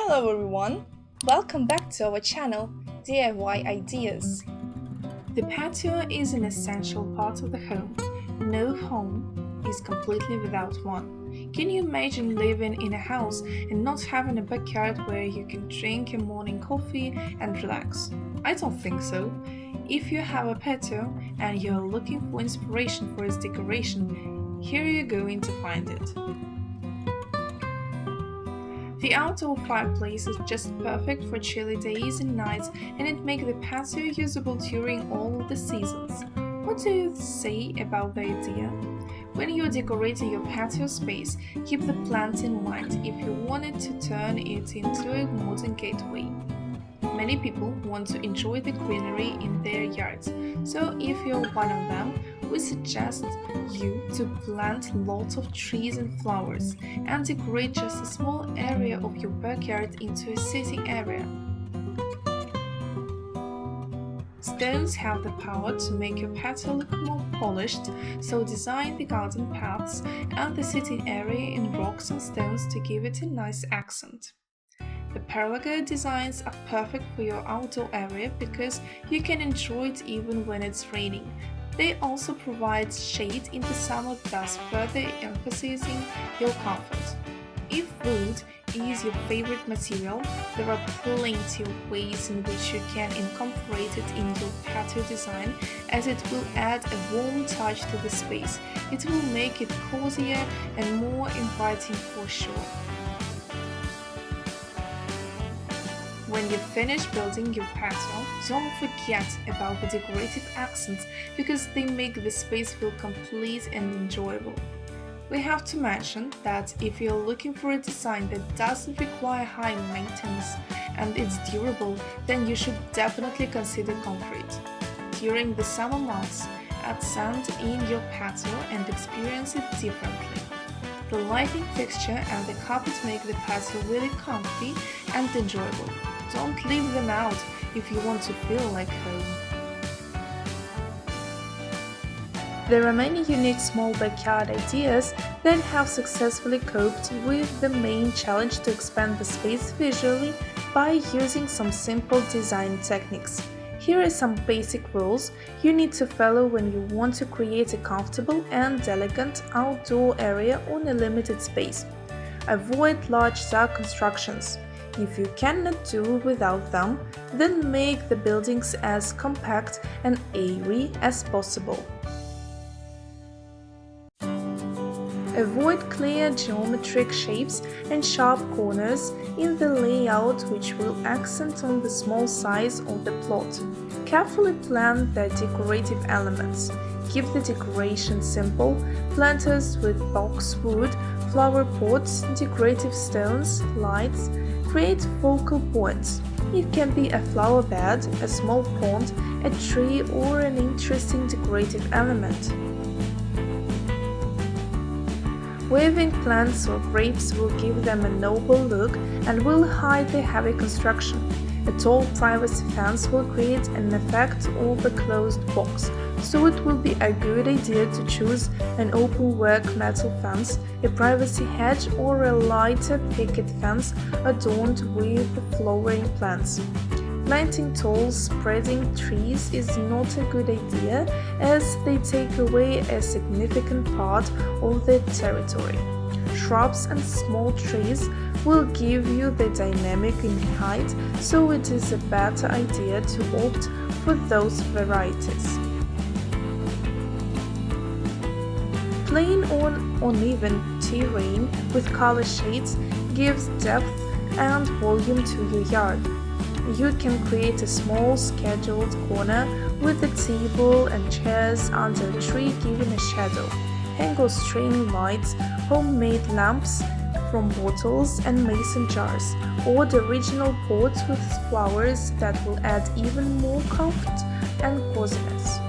Hello everyone! Welcome back to our channel, DIY Ideas. The patio is an essential part of the home. No home is completely without one. Can you imagine living in a house and not having a backyard where you can drink your morning coffee and relax? I don't think so. If you have a patio and you're looking for inspiration for its decoration, here you're going to find it. The outdoor fireplace is just perfect for chilly days and nights, and it makes the patio usable during all of the seasons. What do you say about the idea? When you're decorating your patio space, keep the plants in mind if you wanted to turn it into a modern gateway. Many people want to enjoy the greenery in their yards, so if you're one of them, we suggest you to plant lots of trees and flowers and decorate just a small area of your backyard into a sitting area. Stones have the power to make your patio look more polished, so design the garden paths and the sitting area in rocks and stones to give it a nice accent. The pergola designs are perfect for your outdoor area because you can enjoy it even when it's raining. They also provide shade in the summer, thus further emphasizing your comfort. If wood is your favorite material, there are plenty of ways in which you can incorporate it in your patio design, as it will add a warm touch to the space. It will make it cozier and more inviting for sure. When you finish building your patio, don't forget about the decorative accents because they make the space feel complete and enjoyable. We have to mention that if you're looking for a design that doesn't require high maintenance and it's durable, then you should definitely consider concrete. During the summer months, add sand in your patio and experience it differently. The lighting fixture and the carpet make the patio really comfy and enjoyable. Don't leave them out if you want to feel like home. There are many unique small backyard ideas that have successfully coped with the main challenge to expand the space visually by using some simple design techniques. Here are some basic rules you need to follow when you want to create a comfortable and elegant outdoor area on a limited space. Avoid large zag constructions. If you cannot do without them, then make the buildings as compact and airy as possible. Avoid clear geometric shapes and sharp corners in the layout, which will accent on the small size of the plot. Carefully plan the decorative elements. Keep the decoration simple: planters with boxwood, flower pots, decorative stones, lights. Create focal points. It can be a flower bed, a small pond, a tree, or an interesting decorative element. Waving plants or grapes will give them a noble look and will hide the heavy construction. A tall privacy fence will create an effect of a closed box, so it will be a good idea to choose an open-work metal fence, a privacy hedge, or a lighter picket fence adorned with flowering plants. Planting tall, spreading trees is not a good idea as they take away a significant part of the territory. Shrubs and small trees will give you the dynamic in height, so it is a better idea to opt for those varieties. Plain or uneven terrain with color shades gives depth and volume to your yard. You can create a small scheduled corner with a table and chairs under a tree giving a shadow. Hang or string lights, homemade lamps from bottles and mason jars, or the original pots with flowers that will add even more comfort and coziness.